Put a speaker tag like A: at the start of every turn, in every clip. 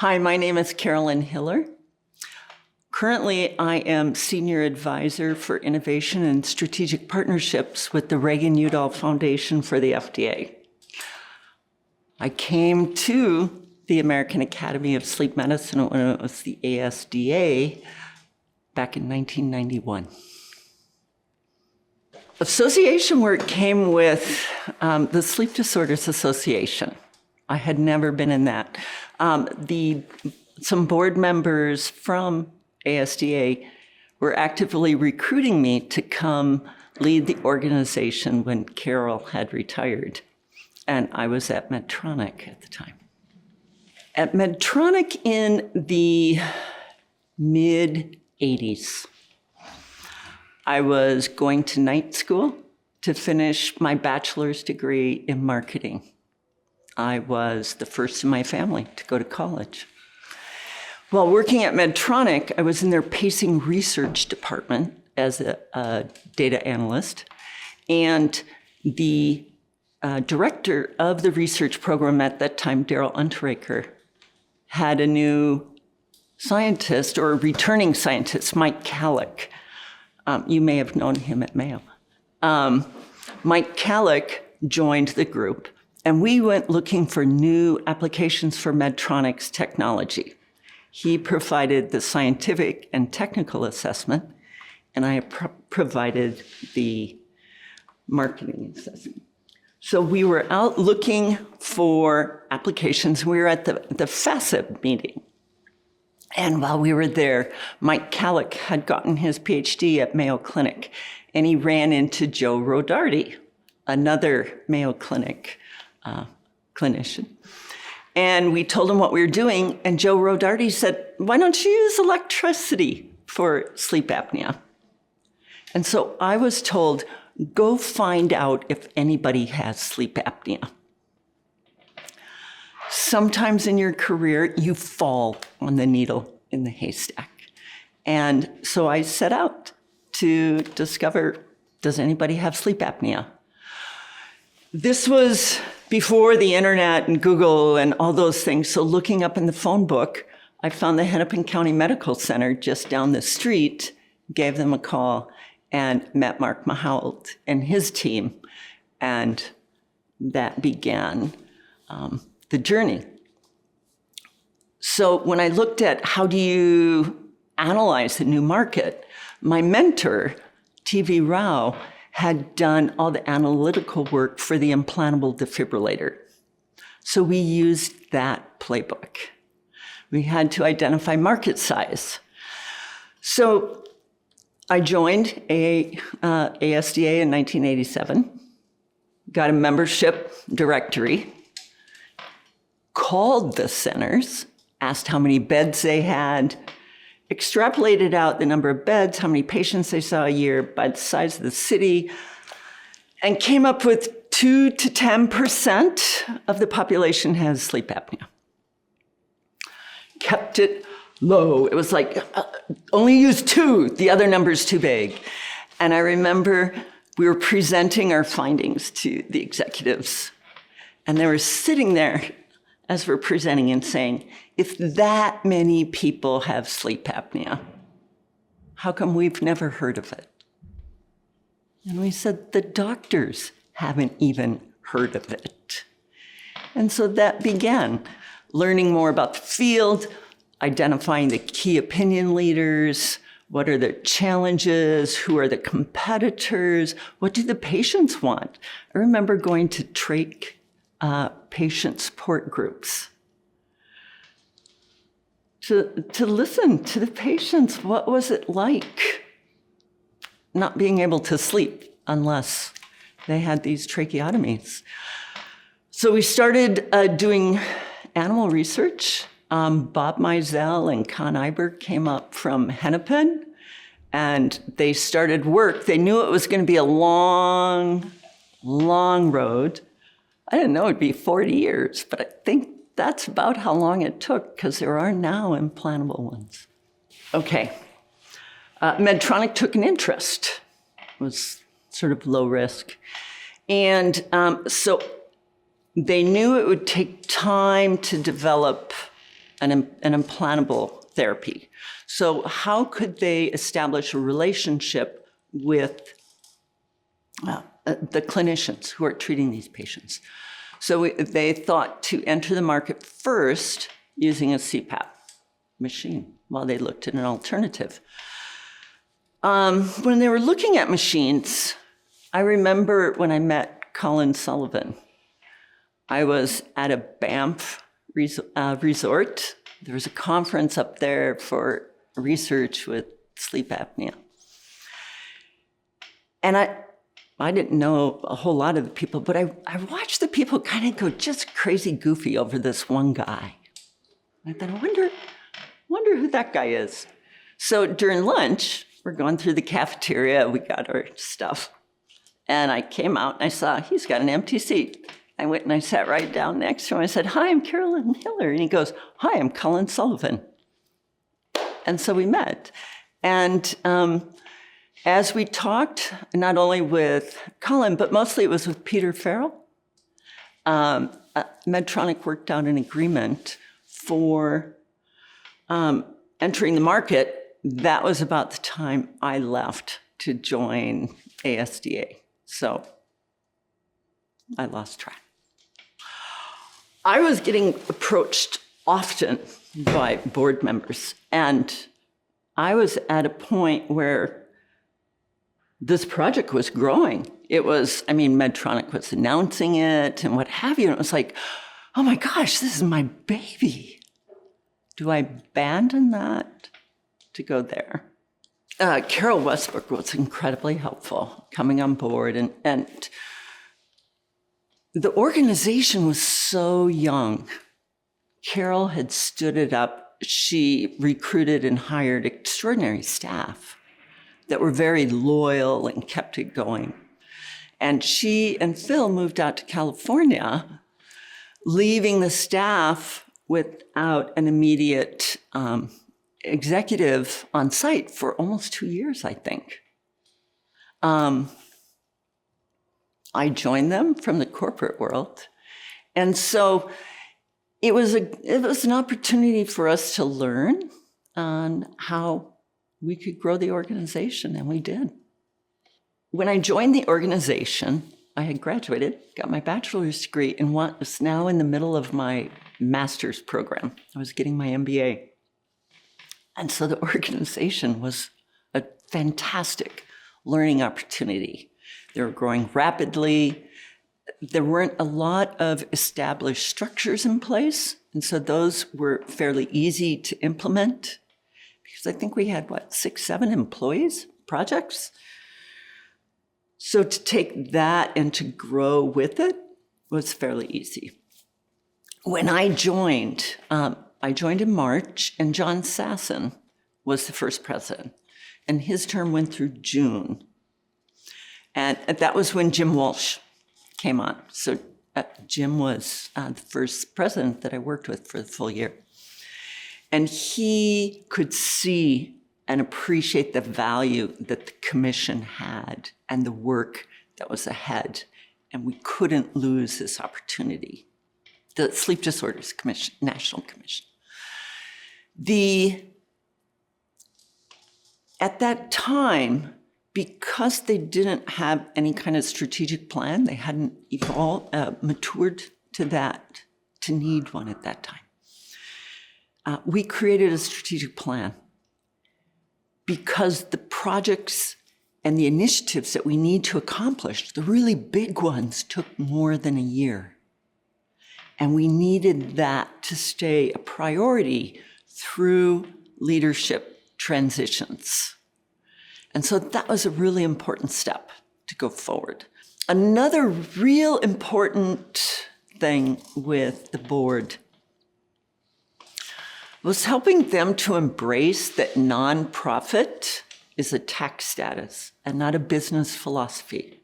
A: Hi, my name is Carolyn Hiller. Currently, I am Senior Advisor for Innovation and Strategic Partnerships with the Reagan-Udall Foundation for the FDA. I came to the American Academy of Sleep Medicine when it was the ASDA back in 1991. Association work came with the Sleep Disorders Association. I had never been in that. Some board members from ASDA were actively recruiting me to come lead the organization when Carol had retired. And I was at Medtronic at the time. At Medtronic in the mid-'80s, I was going to night school to finish my bachelor's degree in marketing. I was the first in my family to go to college. While working at Medtronic, I was in their pacing research department as a data analyst, and the director of the research program at that time, Daryl Unterrecher, had a new scientist, or a returning scientist, Mike Kallick. You may have known him at Mayo. Mike Kallick joined the group, and we went looking for new applications for Medtronic's technology. He provided the scientific and technical assessment, and I provided the marketing assessment. So we were out looking for applications. We were at the FASIB meeting. And while we were there, Mike Kallick had gotten his PhD at Mayo Clinic, and he ran into Joe Rodardi, another Mayo Clinic clinician. And we told him what we were doing, and Joe Rodardi said, "Why don't you use electricity for sleep apnea?" And so I was told, go find out if anybody has sleep apnea. Sometimes in your career, you fall on the needle in the haystack. And so I set out to discover, does anybody have sleep apnea? This was before the internet and Google and all those things. So looking up in the phone book, I found the Hennepin County Medical Center just down the street, gave them a call, and met Mark Mahault and his team. And that began the journey. So when I looked at how do you analyze the new market, my mentor, T.V. Rao, had done all the analytical work for the implantable defibrillator. So we used that playbook. We had to identify market size. So I joined ASDA in 1987, got a membership directory, called the centers, asked how many beds they had, extrapolated out the number of beds, how many patients they saw a year by the size of the city, and came up with 2 to 10% of the population has sleep apnea. Kept it low. It was like, only use 2, the other number's too big. And I remember we were presenting our findings to the executives, and they were sitting there as we're presenting and saying, if that many people have sleep apnea, how come we've never heard of it? And we said, the doctors haven't even heard of it. And so that began learning more about the field, identifying the key opinion leaders, what are their challenges, who are the competitors, what do the patients want? I remember going to trach patient support groups to listen to the patients. What was it like not being able to sleep unless they had these tracheotomies? So we started doing animal research. Bob Mizell and Con Iber came up from Hennepin, and they started work. They knew it was going to be a long, long road. I didn't know it'd be 40 years, but I think that's about how long it took, because there are now implantable ones. Okay. Medtronic took an interest. It was sort of low risk. And so they knew it would take time to develop an implantable therapy. So how could they establish a relationship with the clinicians who are treating these patients? So they thought to enter the market first using a CPAP machine while they looked at an alternative. When they were looking at machines, I remember when I met Colin Sullivan, I was at a Banff resort. There was a conference up there for research with sleep apnea. And I didn't know a whole lot of the people, but I watched the people kind of go just crazy goofy over this one guy. I thought, I wonder who that guy is. So during lunch, we're going through the cafeteria, we got our stuff. And I came out and I saw he's got an empty seat. I went and I sat right down next to him. I said, "Hi, I'm Carolyn Hiller." And he goes, "Hi, I'm Colin Sullivan." And so we met. And as we talked, not only with Colin, but mostly it was with Peter Farrell, Medtronic worked out an agreement for entering the market. That was about the time I left to join ASDA. So I lost track. I was getting approached often by board members, and I was at a point where this project was growing. It was, Medtronic was announcing it and what have you. And it was like, oh my gosh, this is my baby. Do I abandon that to go there? Carol Westbrook was incredibly helpful coming on board, and the organization was so young. Carol had stood it up. She recruited and hired extraordinary staff that were very loyal and kept it going. And she and Phil moved out to California, leaving the staff without an immediate executive on site for almost 2 years, I think. I joined them from the corporate world. And so it was an opportunity for us to learn on how we could grow the organization, and we did. When I joined the organization, I had graduated, got my bachelor's degree, and was now in the middle of my master's program. I was getting my MBA. And so the organization was a fantastic learning opportunity. They were growing rapidly. There weren't a lot of established structures in place, and so those were fairly easy to implement, because I think we had, 6, 7 employees, projects? So to take that and to grow with it was fairly easy. When I joined in March, and John Sasson was the first president, and his term went through June. And that was when Jim Walsh came on. So Jim was the first president that I worked with for the full year. And he could see and appreciate the value that the commission had and the work that was ahead. And we couldn't lose this opportunity. The Sleep Disorders Commission, National Commission. At that time, because they didn't have any kind of strategic plan, they hadn't matured to that, to need one at that time. We created a strategic plan because the projects and the initiatives that we need to accomplish, the really big ones, took more than a year. And we needed that to stay a priority through leadership transitions. And so that was a really important step to go forward. Another real important thing with the board was helping them to embrace that nonprofit is a tax status and not a business philosophy.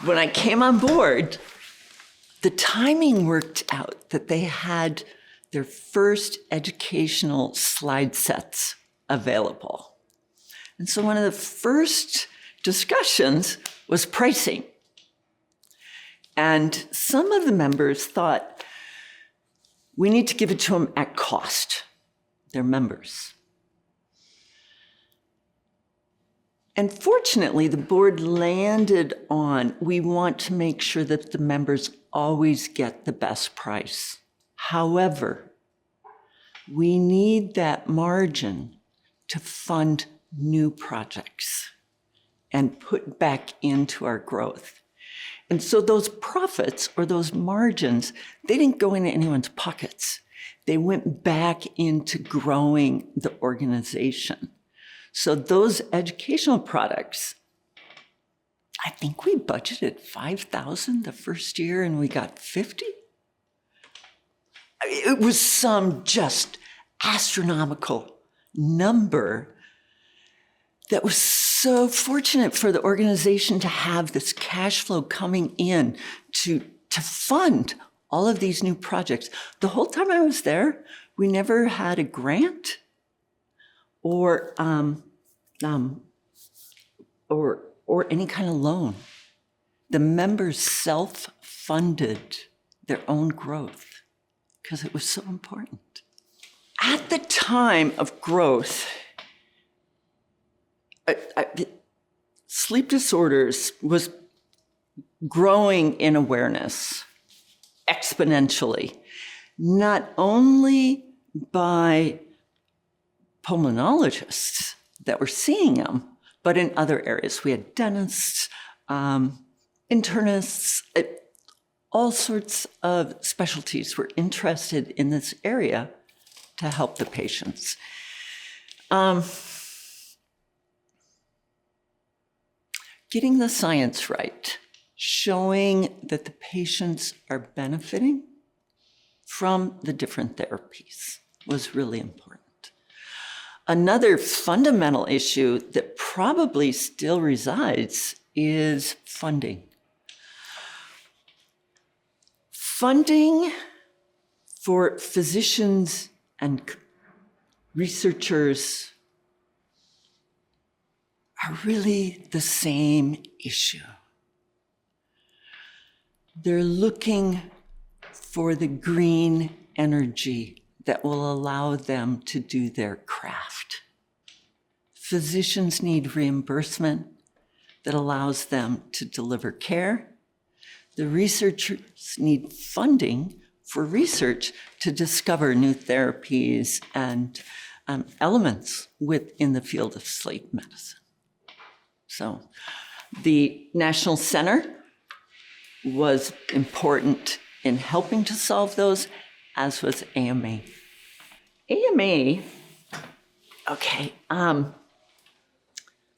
A: When I came on board, the timing worked out that they had their first educational slide sets available. And so one of the first discussions was pricing. And some of the members thought, We need to give it to them at cost, their members. And fortunately, the board landed on, we want to make sure that the members always get the best price. However, we need that margin to fund new projects and put back into our growth. And so those profits or those margins, they didn't go into anyone's pockets. They went back into growing the organization. So those educational products, I think we budgeted $5,000 the first year and we got 50. It was some just astronomical number that was so fortunate for the organization to have this cash flow coming in to fund all of these new projects. The whole time I was there, we never had a grant or any kind of loan. The members self-funded their own growth because it was so important. At the time of growth, sleep disorders was growing in awareness exponentially, not only by pulmonologists that were seeing them, but in other areas. We had dentists, internists, all sorts of specialties were interested in this area to help the patients. Getting the science right, showing that the patients are benefiting from the different therapies was really important. Another fundamental issue that probably still resides is funding. Funding for physicians and researchers are really the same issue. They're looking for the green energy that will allow them to do their craft. Physicians need reimbursement that allows them to deliver care. The researchers need funding for research to discover new therapies and elements within the field of sleep medicine. So the National Center was important in helping to solve those, as was AMA. AMA, okay,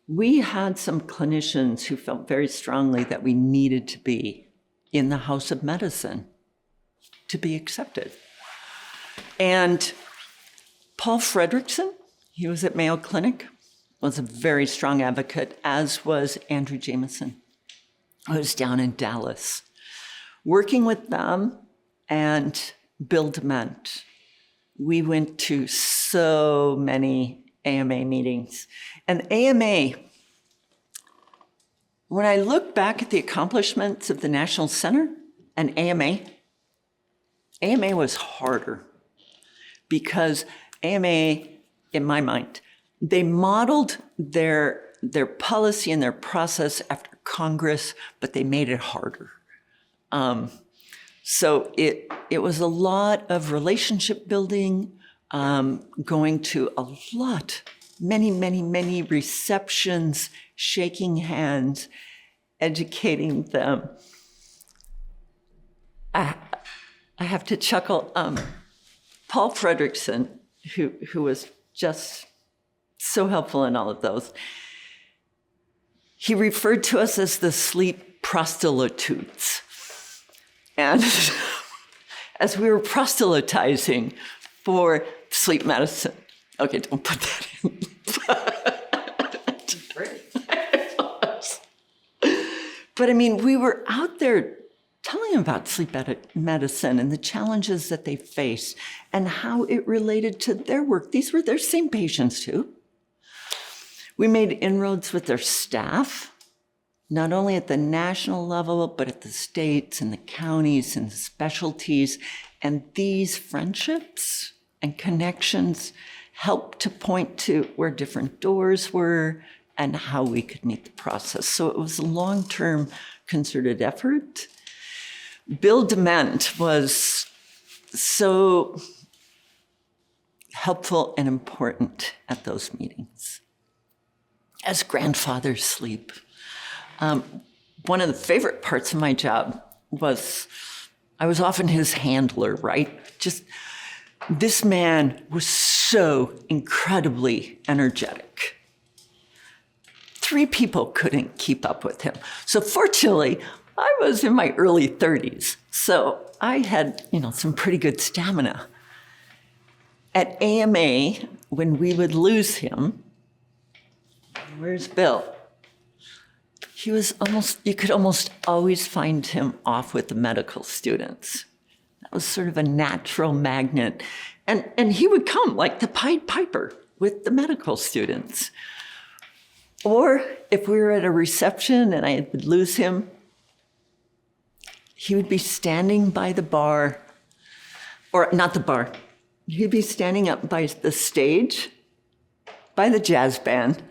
A: we had some clinicians who felt very strongly that we needed to be in the House of Medicine to be accepted. And Paul Frederickson, he was at Mayo Clinic, was a very strong advocate, as was Andrew Jameson, who was down in Dallas. Working with them and Bill Dement, we went to so many AMA meetings. And AMA, when I look back at the accomplishments of the National Center and AMA was harder because AMA, in my mind, they modeled their policy and their process after Congress, but they made it harder. So it was a lot of relationship building, going to a lot, many receptions, shaking hands, educating them. I have to chuckle. Paul Frederickson, who was just so helpful in all of those, he referred to us as the sleep prostitutes. And as we were proselytizing for sleep medicine, okay, don't put that in. But I mean, we were out there telling them about sleep medicine and the challenges that they faced and how it related to their work. These were their same patients too. We made inroads with their staff, not only at the national level, but at the states and the counties and the specialties. And these friendships and connections helped to point to where different doors were and how we could meet the process. So it was a long-term concerted effort. Bill Dement was so helpful and important at those meetings. As grandfathers sleep. One of the favorite parts of my job was I was often his handler, right? Just this man was so incredibly energetic. 3 people couldn't keep up with him. So fortunately, I was in my early 30s, so I had, some pretty good stamina. At AMA, when we would lose him, where's Bill? You could almost always find him off with the medical students. That was sort of a natural magnet. And he would come like the Pied Piper with the medical students. Or if we were at a reception and I would lose him, he would be standing by the bar, or not the bar, he'd be standing up by the stage, by the jazz band,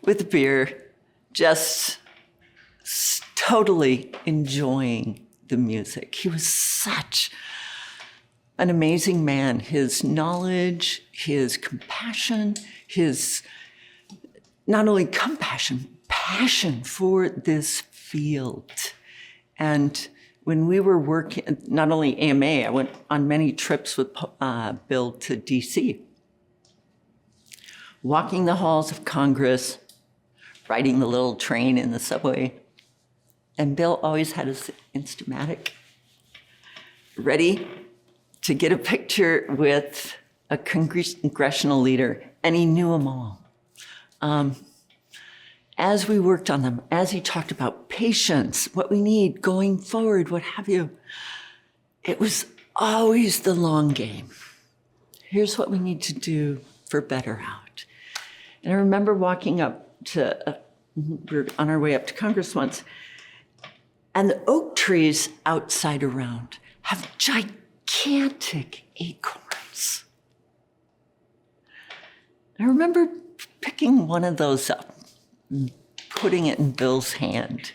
A: with a beer, just totally enjoying the music. He was such an amazing man. His knowledge, his compassion, his not only compassion, passion for this field. And when we were working, not only AMA, I went on many trips with Bill to DC. Walking the halls of Congress, riding the little train in the subway. And Bill always had his Instamatic ready to get a picture with a congressional leader, and he knew them all. As we worked on them, as he talked about patience, what we need going forward, what have you, it was always the long game. Here's what we need to do for better out. And I remember walking up to, we were on our way up to Congress once, and the oak trees outside around have gigantic acorns. I remember picking one of those up and putting it in Bill's hand.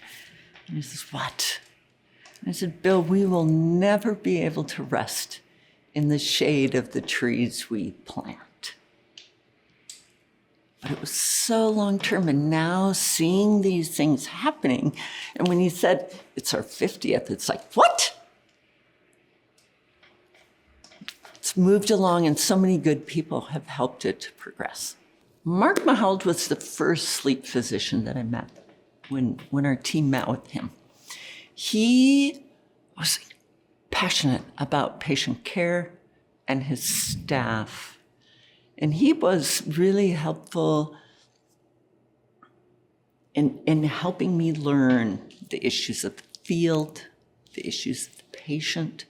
A: And he says, "What?" And I said, "Bill, we will never be able to rest in the shade of the trees we plant." But it was so long-term, and now seeing these things happening, and when he said, it's our 50th, it's like, what? It's moved along, and so many good people have helped it to progress. Mark Mahald was the first sleep physician that I met when our team met with him. He was passionate about patient care and his staff. And he was really helpful in helping me learn the issues of the field, the issues of the patient,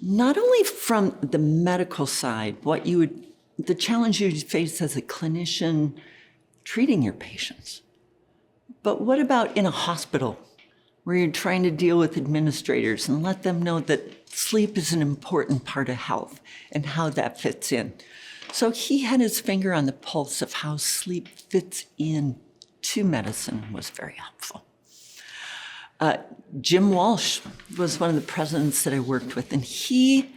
A: not only from the medical side, the challenge you face as a clinician treating your patients, but what about in a hospital where you're trying to deal with administrators and let them know that sleep is an important part of health and how that fits in. So he had his finger on the pulse of how sleep fits in to medicine, was very helpful. Jim Walsh was one of the presidents that I worked with, and he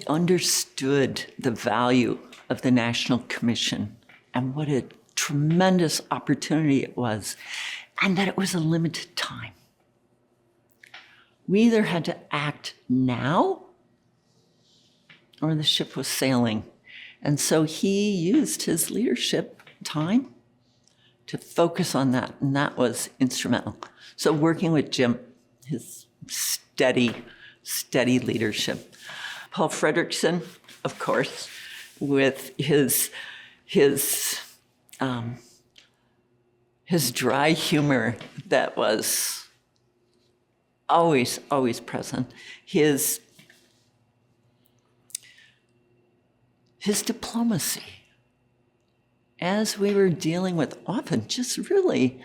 A: understood the value of the National Commission and what a tremendous opportunity it was, and that it was a limited time. We either had to act now or the ship was sailing. And so he used his leadership time to focus on that, and that was instrumental. So working with Jim, his steady leadership. Paul Fredrickson, of course, with his dry humor that was always present. His diplomacy, as we were dealing with often just really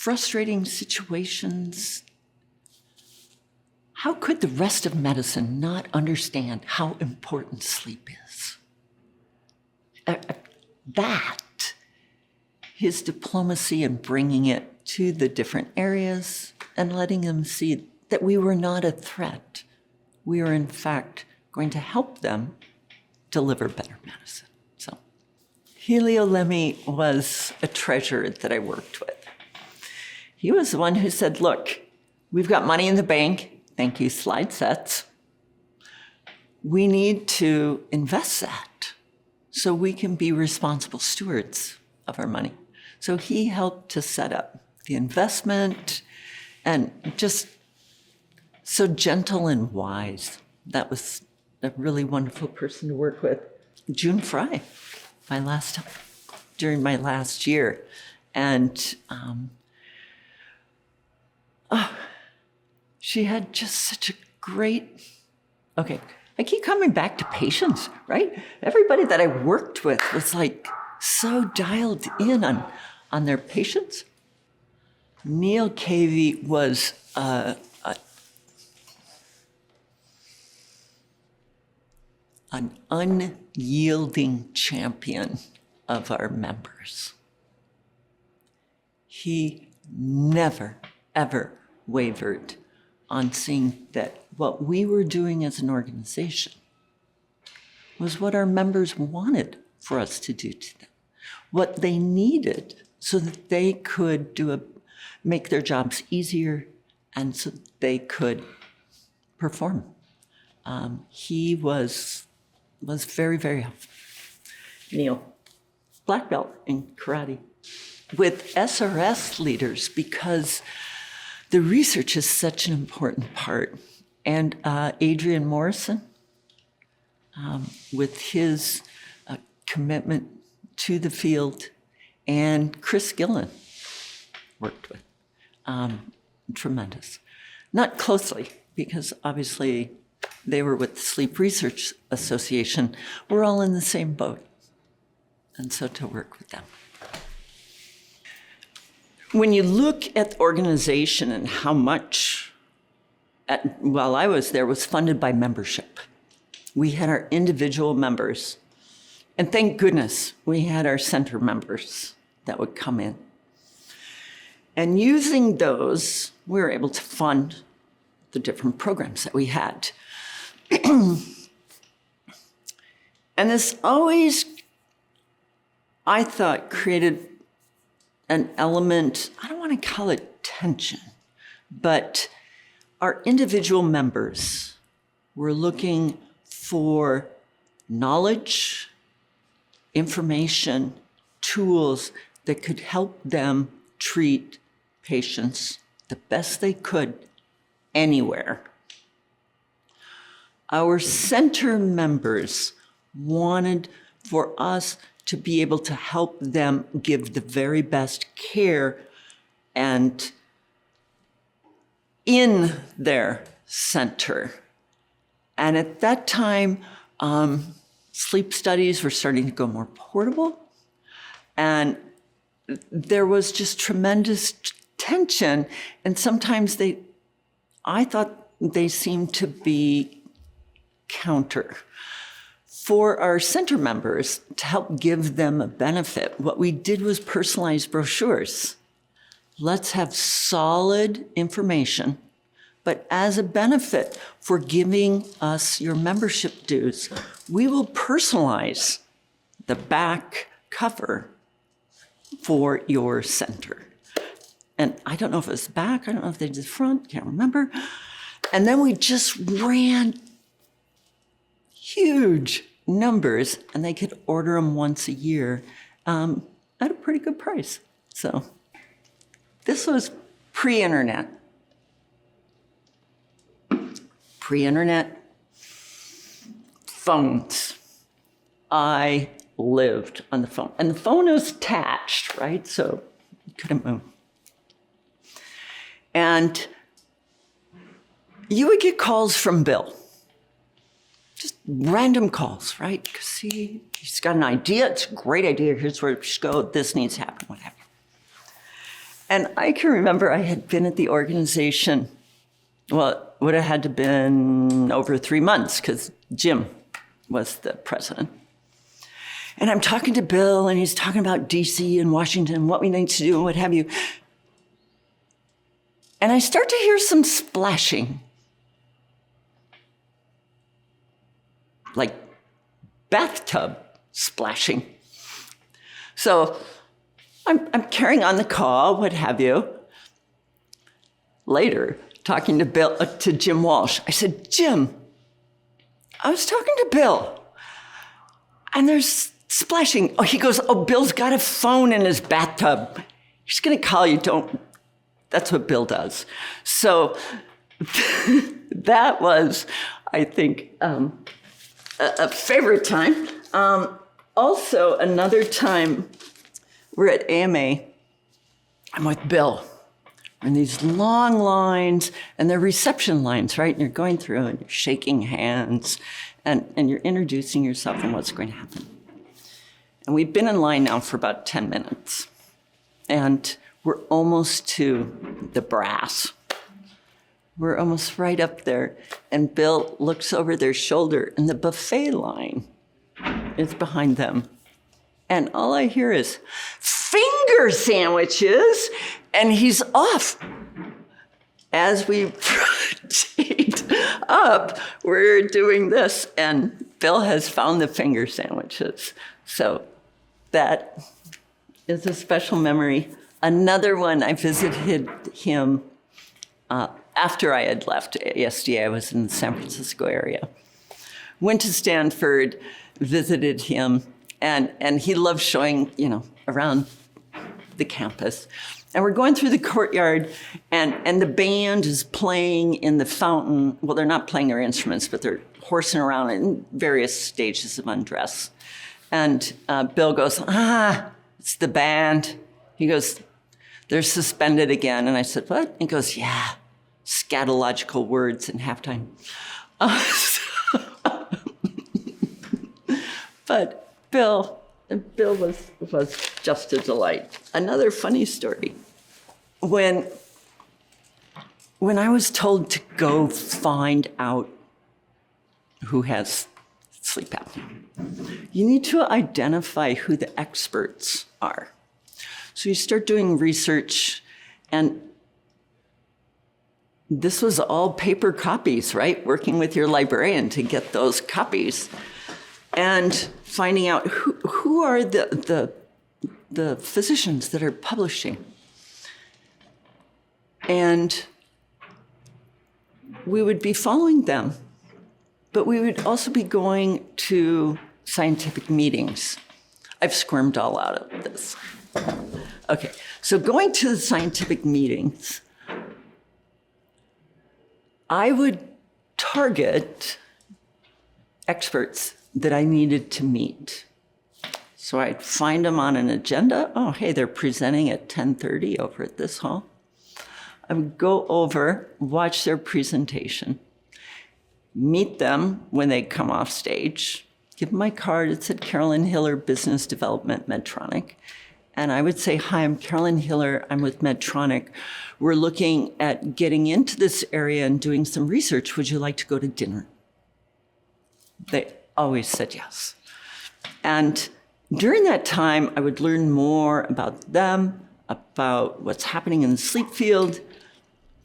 A: frustrating situations. How could the rest of medicine not understand how important sleep is? His diplomacy in bringing it to the different areas and letting them see that we were not a threat. We are, in fact, going to help them deliver better medicine. So, Helio Lemmy was a treasure that I worked with. He was the one who said, look, we've got money in the bank. Thank you, slide sets. We need to invest that so we can be responsible stewards of our money. So he helped to set up the investment and just so gentle and wise. That was a really wonderful person to work with. June Fry, during my last year. And she had just such a great, okay, I keep coming back to patients, right? Everybody that I worked with was like so dialed in on their patients. Neil Cavey was an unyielding champion of our members. He never, ever wavered on seeing that what we were doing as an organization was what our members wanted for us to do to them, what they needed so that they could make their jobs easier and so they could perform. He was very, very helpful. Neil, black belt in karate with SRS leaders because the research is such an important part. And Adrian Morrison, with his commitment to the field, and Chris Gillen worked with. Tremendous. Not closely, because obviously they were with the Sleep Research Association. We're all in the same boat. And so to work with them. When you look at the organization and how much, while I was there, was funded by membership. We had our individual members. And thank goodness we had our center members that would come in. And using those, we were able to fund the different programs that we had. And this always, I thought, created an element, I don't want to call it tension, but our individual members were looking for knowledge, information, tools that could help them treat patients the best they could anywhere. Our center members wanted for us to be able to help them give the very best care and in their center. And at that time, sleep studies were starting to go more portable. And there was just tremendous tension. And sometimes I thought they seemed to be counter. For our center members, to help give them a benefit, what we did was personalized brochures. Let's have solid information, but as a benefit for giving us your membership dues, we will personalize the back cover for your center. And I don't know if it was the back, I don't know if they did the front, can't remember. And then we just ran huge numbers, and they could order them once a year at a pretty good price. So this was pre-internet. Pre-internet phones. I lived on the phone. And the phone was attached, right? So you couldn't move. And you would get calls from Bill. Just random calls, right? Because he's got an idea. It's a great idea. Here's where we should go. This needs to happen, whatever. And I can remember I had been at the organization, well, it would have had to been over 3 months because Jim was the president. And I'm talking to Bill, and he's talking about DC and Washington, what we need to do and what have you. And I start to hear some splashing. Like bathtub splashing. So I'm carrying on the call, what have you. Later, talking to Jim Walsh, I said, Jim, I was talking to Bill, and there's splashing. Oh, he goes, oh, Bill's got a phone in his bathtub. He's gonna call you, don't. That's what Bill does. So that was, I think, a favorite time. Also, another time, we're at AMA. I'm with Bill. We're in these long lines, and they're reception lines, right? And you're going through, and you're shaking hands, and you're introducing yourself and what's going to happen. And we've been in line now for about 10 minutes. And we're almost to the brass. We're almost right up there. And Bill looks over their shoulder, and the buffet line is behind them. And all I hear is, finger sandwiches, and he's off. As we rotate up, we're doing this, and Bill has found the finger sandwiches. So that is a special memory. Another one, I visited him after I had left ASDA. I was in the San Francisco area. Went to Stanford, visited him, and he loved showing, around the campus. And we're going through the courtyard, and the band is playing in the fountain. Well, they're not playing their instruments, but they're horsing around in various stages of undress. And Bill goes, it's the band. He goes, they're suspended again. And I said, what? He goes, yeah, scatological words in halftime. But Bill was just a delight. Another funny story. When I was told to go find out who has sleep apnea, you need to identify who the experts are. So you start doing research, and this was all paper copies, right? Working with your librarian to get those copies. And finding out who are the physicians that are publishing. And we would be following them, but we would also be going to scientific meetings. I've squirmed all out of this. Okay, so going to the scientific meetings, I would target experts that I needed to meet. So I'd find them on an agenda. Oh, hey, they're presenting at 10:30 over at this hall. I would go over, watch their presentation, meet them when they come off stage, give them my card. It said Carolyn Hiller, Business Development, Medtronic. And I would say, hi, I'm Carolyn Hiller. I'm with Medtronic. We're looking at getting into this area and doing some research. Would you like to go to dinner? They always said yes. And during that time, I would learn more about them, about what's happening in the sleep field.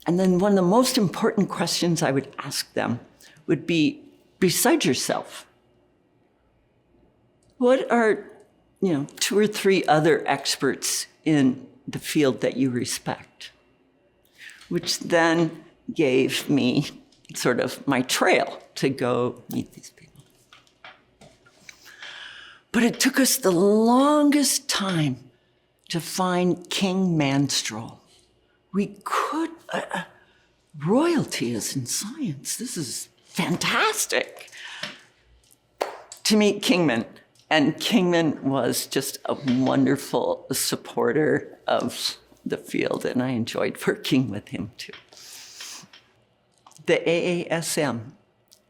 A: And then one of the most important questions I would ask them would be, besides yourself, what are 2 or 3 other experts in the field that you respect? Which then gave me sort of my trail to go meet these people. But it took us the longest time to find King Manstrel. We could, royalty is in science. This is fantastic. To meet Kingman. And Kingman was just a wonderful supporter of the field, and I enjoyed working with him too. The AASM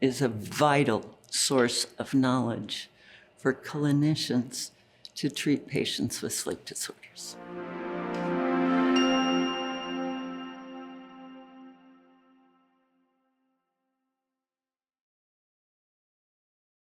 A: is a vital source of knowledge for clinicians to treat patients with sleep disorders.